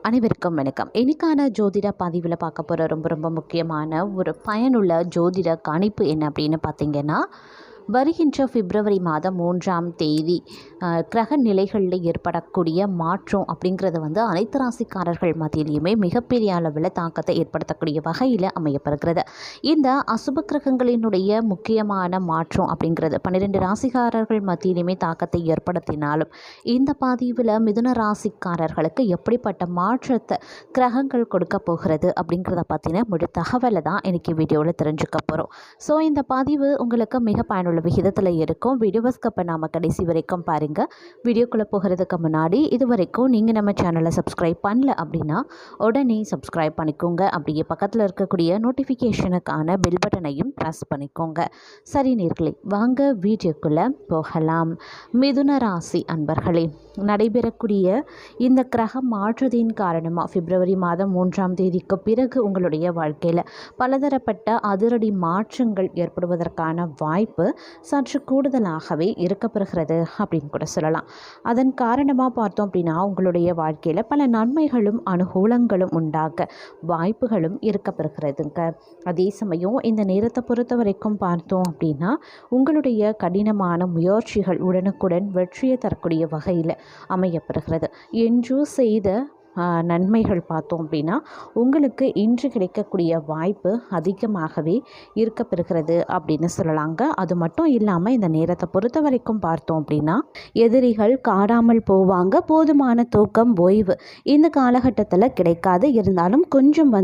அனைவருக்கும் வணக்கம். இன்னைக்கான ஜோதிட பதிவில் பார்க்க போகிற ரொம்ப முக்கியமான ஒரு பயனுள்ள ஜோதிட கணிப்பு என்ன அப்படின்னு பார்த்தீங்கன்னா, வருகின்ற பிப்ரவரி மாதம் 3ஆம் தேதி கிரக நிலைகளில் ஏற்படக்கூடிய மாற்றம் அப்படிங்கிறது அனைத்து ராசிக்காரர்கள் மத்தியிலையுமே மிகப்பெரிய அளவில் தாக்கத்தை ஏற்படுத்தக்கூடிய வகையில் அமையப்படுகிறது. இந்த அசுப கிரகங்களினுடைய முக்கியமான மாற்றம் அப்படிங்கிறது 12 ராசிக்காரர்கள் மத்தியிலுமே தாக்கத்தை ஏற்படுத்தினாலும், இந்த பதிவில் மிதுன ராசிக்காரர்களுக்கு எப்படிப்பட்ட மாற்றத்தை கிரகங்கள் கொடுக்க போகிறது அப்படிங்கிறத பற்றின முழு தகவலை தான் இன்றைக்கி வீடியோவில் தெரிஞ்சுக்க போகிறோம். ஸோ இந்த பதிவு உங்களுக்கு மிக பயனுள்ள விகிதத்தில் இருக்கும். வீடியோவை ஸ்கிப் பண்ணாமல் கடைசி வரைக்கும் பாருங்கள். வீடியோக்குள்ளே போகிறதுக்கு முன்னாடி இது வரைக்கும் நீங்கள் நம்ம சேனலை சப்ஸ்கிரைப் பண்ணல அப்படின்னா உடனே சப்ஸ்கிரைப் பண்ணிக்கோங்க. அப்படியே பக்கத்தில் இருக்கக்கூடிய நோட்டிஃபிகேஷனுக்கான பெல் பட்டனையும் ப்ரெஸ் பண்ணிக்கோங்க. சரி நேர்களே, வாங்க வீடியோக்குள்ளே போகலாம். மிதுன ராசி அன்பர்களே, நடைபெறக்கூடிய இந்த கிரக மாற்றத்தின் காரணமாக பிப்ரவரி மாதம் 3ஆம் தேதிக்கு பிறகு உங்களுடைய வாழ்க்கையில் பலதரப்பட்ட அதிரடி மாற்றங்கள் ஏற்படுவதற்கான வாய்ப்பு சற்று கூடுதலாகவே இருக்கப்பெறுகிறது அப்படின்னு கூட சொல்லலாம். அதன் காரணமாக பார்த்தோம் அப்படின்னா, உங்களுடைய வாழ்க்கையில் பல நன்மைகளும் அனுகூலங்களும் உண்டாக வாய்ப்புகளும் இருக்கப்பெறுகிறதுங்க. அதே சமயம் இந்த நேரத்தை பொறுத்த வரைக்கும் பார்த்தோம் அப்படின்னா, உங்களுடைய கடினமான முயற்சிகள் உடனுக்குடன் வெற்றியை தரக்கூடிய வகையில் அமையப்பெறுகிறது. என்று செய்த நன்மைகள் பார்த்தோம் அப்படின்னா, உங்களுக்கு இன்று கிடைக்கக்கூடிய வாய்ப்பு அதிகமாகவே இருக்கப்பெறுகிறது அப்படின்னு சொல்லலாங்க. அது மட்டும் இல்லாமல் இந்த நேரத்தை பொறுத்த வரைக்கும் பார்த்தோம் அப்படின்னா, எதிரிகள் காடாமல் போவாங்க. போதுமான தூக்கம், ஓய்வு இந்த காலகட்டத்தில் கிடைக்காது. இருந்தாலும் கொஞ்சம்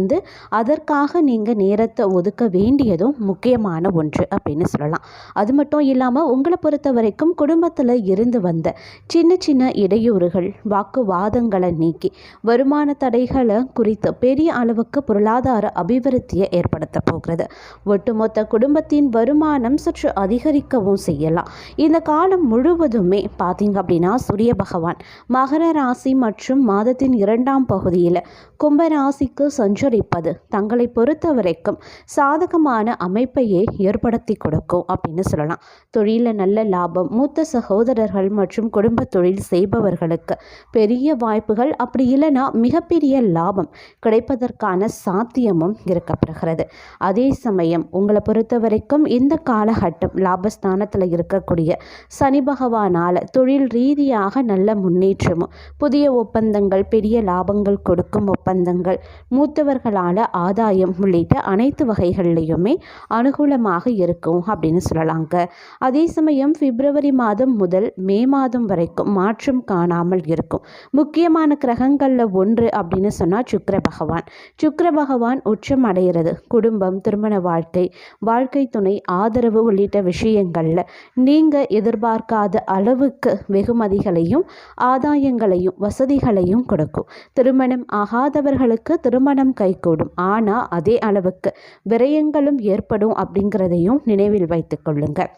அதற்காக நீங்கள் நேரத்தை ஒதுக்க வேண்டியதும் முக்கியமான ஒன்று அப்படின்னு சொல்லலாம். அது மட்டும் இல்லாமல் உங்களை பொறுத்த வரைக்கும் குடும்பத்தில் இருந்து வந்த சின்ன இடையூறுகள், வாக்குவாதங்களை நீக்கி வருமான தடைகளை குறித்து பெரிய அளவுக்கு பொருளாதார அபிவிருத்தியை ஏற்படுத்த போகிறது. ஒட்டுமொத்த குடும்பத்தின் வருமானம் சற்று அதிகரிக்கவும் செய்யலாம். இந்த காலம் முழுவதுமே பார்த்தீங்க அப்படின்னா, சூரிய பகவான் மகர ராசி மற்றும் மாதத்தின் 2ஆம் பகுதியில் கும்பராசிக்கு சஞ்சரிப்பது தங்களை பொறுத்த வரைக்கும் சாதகமான அமைப்பையே ஏற்படுத்தி கொடுக்கும் அப்படின்னு சொல்லலாம். தொழிலில் நல்ல லாபம், மூத்த சகோதரர்கள் மற்றும் குடும்ப தொழில் செய்பவர்களுக்கு பெரிய வாய்ப்புகள், அப்படி இல்லைன்னா மிகப்பெரிய லாபம் கிடைப்பதற்கான சாத்தியமும் இருக்கப்பெறுகிறது. அதே சமயம் உங்களை பொறுத்த வரைக்கும் இந்த காலகட்டம் லாபஸ்தானத்தில் இருக்கக்கூடிய சனி பகவானால் தொழில் ரீதியாக நல்ல முன்னேற்றமும், புதிய ஒப்பந்தங்கள், பெரிய லாபங்கள் கொடுக்கும் ஒப்பந்தங்கள், மூத்தவர்களால் ஆதாயம் உள்ளிட்ட அனைத்து வகைகளிலையுமே அனுகூலமாக இருக்கும் அப்படின்னு சொல்லலாங்க. அதே சமயம் பிப்ரவரி மாதம் முதல் மே மாதம் வரைக்கும் மாற்றம் காணாமல் இருக்கும். முக்கியமான கிரகங்களில் ஒன்று அப்படின்னு சொன்னால் சுக்கிர பகவான் உச்சம் அடைகிறது. குடும்பம், திருமண வாழ்க்கை துணை ஆதரவு உள்ளிட்ட விஷயங்களில் நீங்கள் எதிர்பார்க்காத அளவுக்கு வெகுமதிகளையும் ஆதாயங்களையும் வசதிகளையும் கொடுக்கும். திருமணம் ஆகாதவர்களுக்கு திருமணம் கைகூடும். ஆனால் அதே அளவுக்கு விரயங்களும் ஏற்படும் அப்படிங்கிறதையும் நினைவில் வைத்துக் கொள்ளுங்கள்.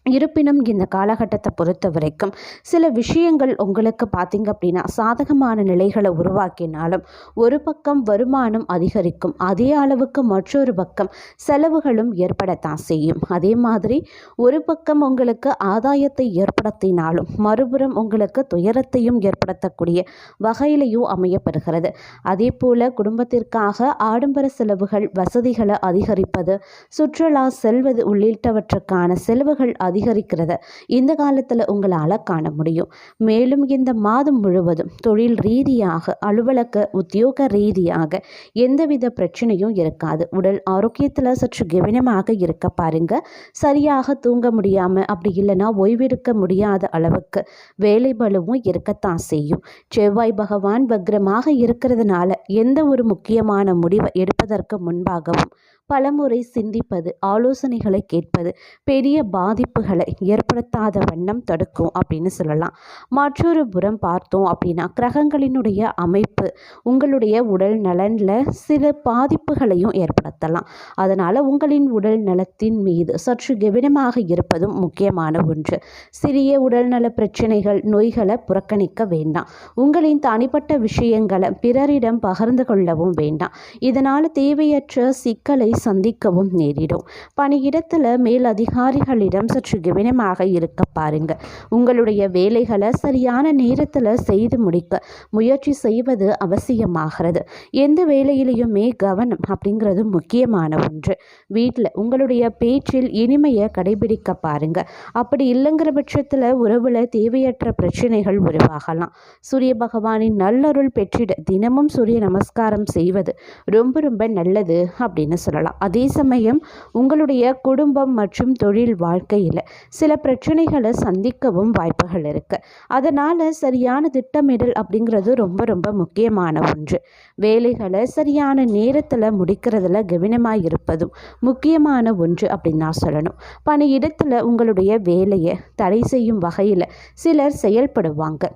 இருப்பினும் இந்த காலகட்டத்தை பொறுத்த வரைக்கும் சில விஷயங்கள் உங்களுக்கு பார்த்திங்க அப்படின்னா சாதகமான நிலைகளை உருவாக்கினாலும், ஒரு பக்கம் வருமானம் அதிகரிக்கும், அதே அளவுக்கு மற்றொரு பக்கம் செலவுகளும் ஏற்படத்தான் செய்யும். அதே மாதிரி ஒரு பக்கம் உங்களுக்கு ஆதாயத்தை ஏற்படுத்தினாலும் மறுபுறம் உங்களுக்கு துயரத்தையும் ஏற்படுத்தக்கூடிய வகையிலையும் அமையப்படுகிறது. அதே போல் குடும்பத்திற்காக ஆடம்பர செலவுகள், வசதிகளை அதிகரிப்பது, சுற்றுலா செல்வது உள்ளிட்டவற்றுக்கான செலவுகள் அதிகரிக்கிறத இந்த காலத்தில் உங்களால் காண முடியும். மேலும் இந்த மாதம் முழுவதும் தொழில் ரீதியாக, அலுவலக உத்தியோக ரீதியாக எந்தவித பிரச்சனையும் இருக்காது. உடல் ஆரோக்கியத்தில் சற்று கவனமாக இருக்க பாருங்க. சரியாக தூங்க முடியாமல், அப்படி இல்லைன்னா ஓய்வெடுக்க முடியாத அளவுக்கு வேலை பளுவும் இருக்கத்தான் செய்யும். செவ்வாய் பகவான் வக்ரமாக இருக்கிறதுனால எந்த ஒரு முக்கியமான முடிவை எடுப்பதற்கு முன்பாகவும் பலமுறை சிந்திப்பது, ஆலோசனைகளை கேட்பது பெரிய பாதிப்புகளை ஏற்படுத்தாத வண்ணம் தடுக்கும் அப்படின்னு சொல்லலாம். மற்றொரு புறம் பார்த்தோம் அப்படின்னா, கிரகங்களினுடைய அமைப்பு உங்களுடைய உடல் நலனில் சில பாதிப்புகளையும் ஏற்படுத்தலாம். அதனால் உங்களின் உடல் நலத்தின் மீது சற்று கவனமாக இருப்பதும் முக்கியமான ஒன்று. சிறிய உடல்நல பிரச்சனைகள், நோய்களை புறக்கணிக்க வேண்டாம். உங்களின் தனிப்பட்ட விஷயங்களை பிறரிடம் பகிர்ந்து கொள்ளவும் வேண்டாம். இதனால் தேவையற்ற சிக்கலை சந்திக்கவும் நேரிடும். பணியிடத்தில் மேல் அதிகாரிகளிடம் சற்று கவனமாக இருக்க பாருங்க. உங்களுடைய வேலைகளை சரியான நேரத்தில் செய்து முடிக்க முயற்சி செய்வது அவசியமாகிறது. எந்த வேலையிலையுமே கவனம் அப்படிங்கிறது முக்கியமான ஒன்று. வீட்டில் உங்களுடைய பேச்சில் இனிமையை கடைபிடிக்க பாருங்க. அப்படி இல்லைங்கிற பட்சத்தில் உறவில் தேவையற்ற பிரச்சனைகள் உருவாகலாம். சூரிய பகவானின் நல்லருள் பெற்றிட தினமும் சூரிய நமஸ்காரம் செய்வது ரொம்ப ரொம்ப நல்லது அப்படின்னு சொல்லலாம். அதே சமயம் உங்களுடைய குடும்பம் மற்றும் தொழில் வாழ்க்கையில் சில பிரச்சனைகளை சந்திக்கவும் வாய்ப்புகள் இருக்கு. அதனால சரியான திட்டமிடல் அப்படிங்கிறது ரொம்ப ரொம்ப முக்கியமான ஒன்று. வேலைகளை சரியான நேரத்தில் முடிக்கிறதுல கவனமாக இருப்பதும் முக்கியமான ஒன்று அப்படின்னு நான் சொல்லணும். பணியிடத்தில் உங்களுடைய வேலையை தடை செய்யும் வகையில் சிலர் செயல்படுவாங்க.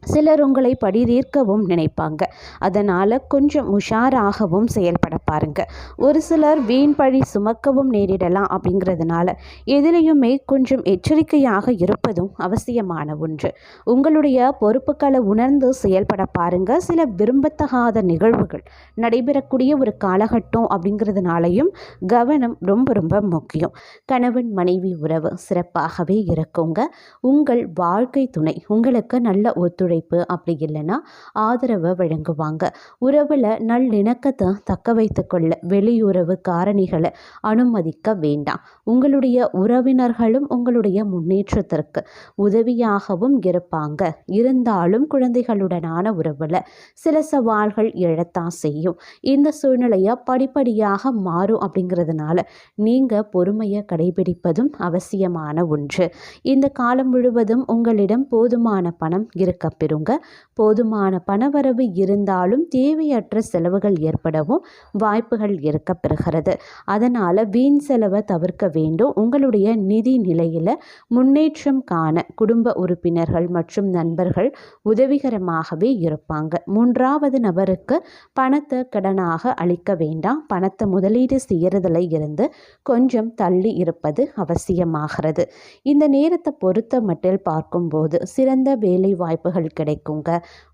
சிலர் உங்களை பழிதீர்க்கவும் நினைப்பாங்க. அதனால் கொஞ்சம் உஷாராகவும் செயல்பட பாருங்க. ஒரு சிலர் வீண் பழி சுமக்கவும் நேரிடலாம். அப்படிங்கிறதுனால எதிலையுமே கொஞ்சம் எச்சரிக்கையாக இருப்பதும் அவசியமான ஒன்று. உங்களுடைய பொறுப்புகளை உணர்ந்து செயல்பட பாருங்க. சில விரும்பத்தகாத நிகழ்வுகள் நடைபெறக்கூடிய ஒரு காலகட்டம் அப்படிங்கிறதுனாலையும் கவனம் ரொம்ப ரொம்ப முக்கியம். கணவன் மனைவி உறவு சிறப்பாகவே இருக்குங்க. உங்கள் வாழ்க்கை துணை உங்களுக்கு நல்ல ஒத்துழைப்பு அப்படி இல்லைன்னா ஆதரவை வழங்குவாங்க. உறவில் நல்லிணக்கத்தை தக்க வைத்து கொள்ள வெளியுறவு காரணிகளை அனுமதிக்க வேண்டாம். உங்களுடைய உறவினர்களும் உங்களுடைய முன்னேற்றத்திற்கு உதவியாகவும் இருப்பாங்க. இருந்தாலும் குழந்தைகளுடனான உறவில் சில சவால்கள் எழத்தான் செய்யும். இந்த சூழ்நிலையை படிப்படியாக மாறும். அப்படிங்கிறதுனால நீங்கள் பொறுமையை கடைபிடிப்பதும் அவசியமான ஒன்று. இந்த காலம் முழுவதும் உங்களிடம் போதுமான பணம் இருக்க பெறுங்க. போதுமான பணவரவு இருந்தாலும் தேவையற்ற செலவுகள் ஏற்படவும் வாய்ப்புகள் இருக்க பெறுகிறது. அதனால் வீண் செலவை தவிர்க்க வேண்டும். உங்களுடைய நிதி நிலையில் முன்னேற்றம் காண குடும்ப உறுப்பினர்கள் மற்றும் நண்பர்கள் உதவிகரமாகவே இருப்பாங்க. மூன்றாவது நபருக்கு பணத்தை கடனாக அளிக்க வேண்டாம். பணத்தை முதலீடு செய்யறதுல இருந்து கொஞ்சம் தள்ளி இருப்பது அவசியமாகிறது. இந்த நேரத்தை பொறுத்த மட்டில் பார்க்கும்போது சிறந்த வேலை வாய்ப்புகள் கிடைக்குங்க.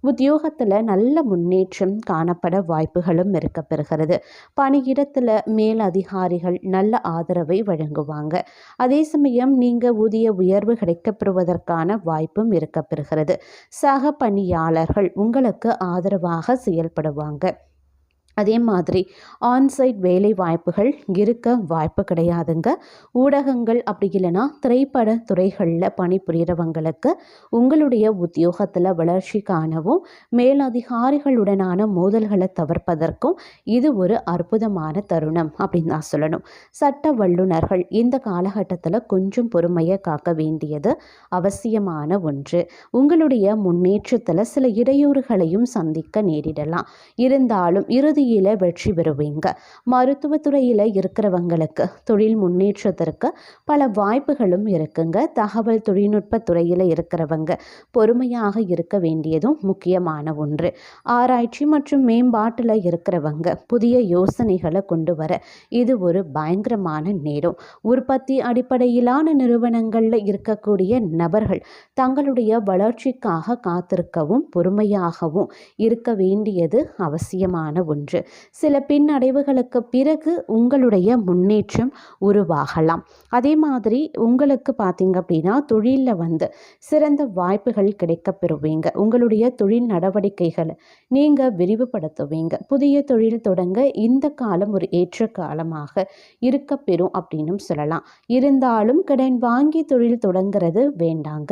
உத்தியோகத்தில் நல்ல முன்னேற்றம் காணப்பட வாய்ப்புகளும் இருக்க பெறுகிறது. பணியிடத்தில் மேல் அதிகாரிகள் நல்ல ஆதரவை வழங்குவாங்க. அதே சமயம் நீங்கள் ஊதிய உயர்வு கிடைக்கப்பெறுவதற்கான வாய்ப்பும் இருக்க பெறுகிறது. சக பணியாளர்கள் உங்களுக்கு ஆதரவாக செயல்படுவாங்க. அதே மாதிரி ஆன்சைட் வேலை வாய்ப்புகள் இருக்க வாய்ப்பு கிடையாதுங்க. ஊடகங்கள் அப்படி இல்லைன்னா திரைப்பட துறைகளில் பணிபுரியறவங்களுக்கு உங்களுடைய உத்தியோகத்தில் வளர்ச்சி காணவும் மேலதிகாரிகளுடனான மோதல்களை தவிர்ப்பதற்கும் இது ஒரு அற்புதமான தருணம் அப்படின்னு நான் சொல்லணும். சட்ட வல்லுநர்கள் இந்த காலகட்டத்தில் கொஞ்சம் பொறுமையை காக்க வேண்டியது அவசியமான ஒன்று. உங்களுடைய முன்னேற்றத்தில் சில இடையூறுகளையும் சந்திக்க நேரிடலாம். இருந்தாலும் இறுதியில் வெற்றி பெறுவீங்க. மருத்துவத்துறையில் இருக்கிறவங்களுக்கு தொழில் முன்னேற்றத்திற்கு பல வாய்ப்புகளும் இருக்குங்க. தகவல் தொழில்நுட்ப துறையில் இருக்கிறவங்க பொறுமையாக இருக்க வேண்டியதும் முக்கியமான ஒன்று. ஆராய்ச்சி மற்றும் மேம்பாட்டில் இருக்கிறவங்க புதிய யோசனைகளை கொண்டு வர இது ஒரு பயங்கரமான நேரம். உற்பத்தி அடிப்படையிலான நிறுவனங்களில் இருக்கக்கூடிய நபர்கள் தங்களுடைய வளர்ச்சிக்காக காத்திருக்கவும் பொறுமையாகவும் இருக்க வேண்டியது அவசியமான ஒன்று. சில பின்னடைவுகளுக்கு பிறகு உங்களுடைய முன்னேற்றம் உருவாகலாம். அதே மாதிரி உங்களுக்கு பார்த்தீங்க அப்படின்னா தொழிலில் சிறந்த வாய்ப்புகள் கிடைக்க பெறுவீங்க. உங்களுடைய தொழில் நடவடிக்கைகளை நீங்கள் விரிவுபடுத்துவீங்க. புதிய தொழில் தொடங்க இந்த காலம் ஒரு ஏற்ற காலமாக இருக்க பெறும் அப்படின்னு சொல்லலாம். இருந்தாலும் கடன் வாங்கி தொழில் தொடங்கிறது வேண்டாங்க.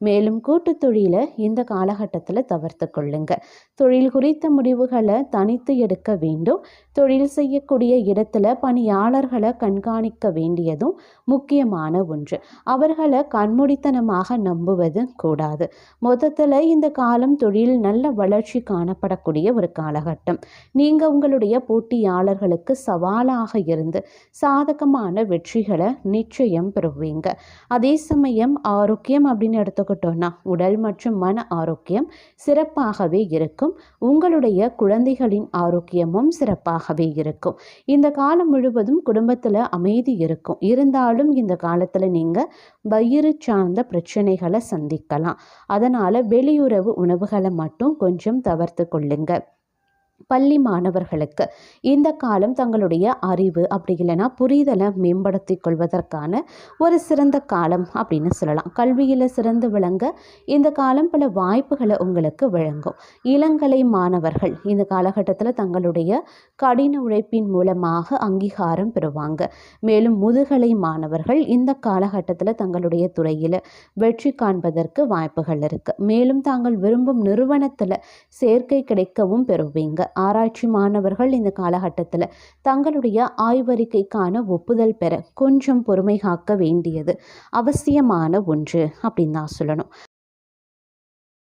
மேலும் கூட்டு தொழிலை இந்த காலகட்டத்தில் தவிர்த்து கொள்ளுங்க. தொழில் குறித்த முடிவுகளை தனித்து எடுக்க வேண்டும். தொழில் செய்யக்கூடிய இடத்துல பணியாளர்களை கண்காணிக்க வேண்டியதும் முக்கியமான ஒன்று. அவர்களை கண்மூடித்தனமாக நம்புவது கூடாது. மொத்தத்தில் இந்த காலம் தொழில் நல்ல வளர்ச்சி காணப்படக்கூடிய ஒரு காலகட்டம். நீங்கள் உங்களுடைய போட்டியாளர்களுக்கு சவாலாக இருந்து சாதகமான வெற்றிகளை நிச்சயம் பெறுவீங்க. அதே சமயம் ஆரோக்கியம் அப்படின்னு எடுத்துக்கிட்டோன்னா உடல் மற்றும் மன ஆரோக்கியம் சிறப்பாகவே இருக்கும். உங்களுடைய குழந்தைகளின் ஆரோக்கியமும் சிறப்பாகவே இருக்கும். இந்த காலம் முழுவதும் குடும்பத்தில் அமைதி இருக்கும். இருந்தாலும் இந்த காலத்தில் நீங்கள் வயிறு சார்ந்த பிரச்சனைகளை சந்திக்கலாம். அதனால் வெளியுறவு உணவுகளை மட்டும் கொஞ்சம் தவிர்த்து கொள்ளுங்க. பள்ளி மாணவர்களுக்கு இந்த காலம் தங்களுடைய அறிவு அப்படி இல்லைன்னா புரிதலை மேம்படுத்தி கொள்வதற்கான ஒரு சிறந்த காலம் அப்படின்னு சொல்லலாம். கல்வியில் சிறந்து விளங்க இந்த காலம் பல வாய்ப்புகளை உங்களுக்கு வழங்கும். இளங்கலை மாணவர்கள் இந்த காலகட்டத்தில் தங்களுடைய கடின உழைப்பின் மூலமாக அங்கீகாரம் பெறுவாங்க. மேலும் முதுகலை மாணவர்கள் இந்த காலகட்டத்தில் தங்களுடைய துறையில் வெற்றி காண்பதற்கு வாய்ப்புகள் இருக்குது. மேலும் தாங்கள் விரும்பும் நிறுவனத்தில் சேர்க்கை கிடைக்கவும் பெறுவீங்க. ஆராய்ச்சி மாணவர்கள் இந்த காலகட்டத்தில் தங்களுடைய ஆய்வறிக்கைக்கான ஒப்புதல் பெற கொஞ்சம் பொறுமை காக்க வேண்டியது அவசியமான ஒன்று அப்படின்னு தான் சொல்லணும்.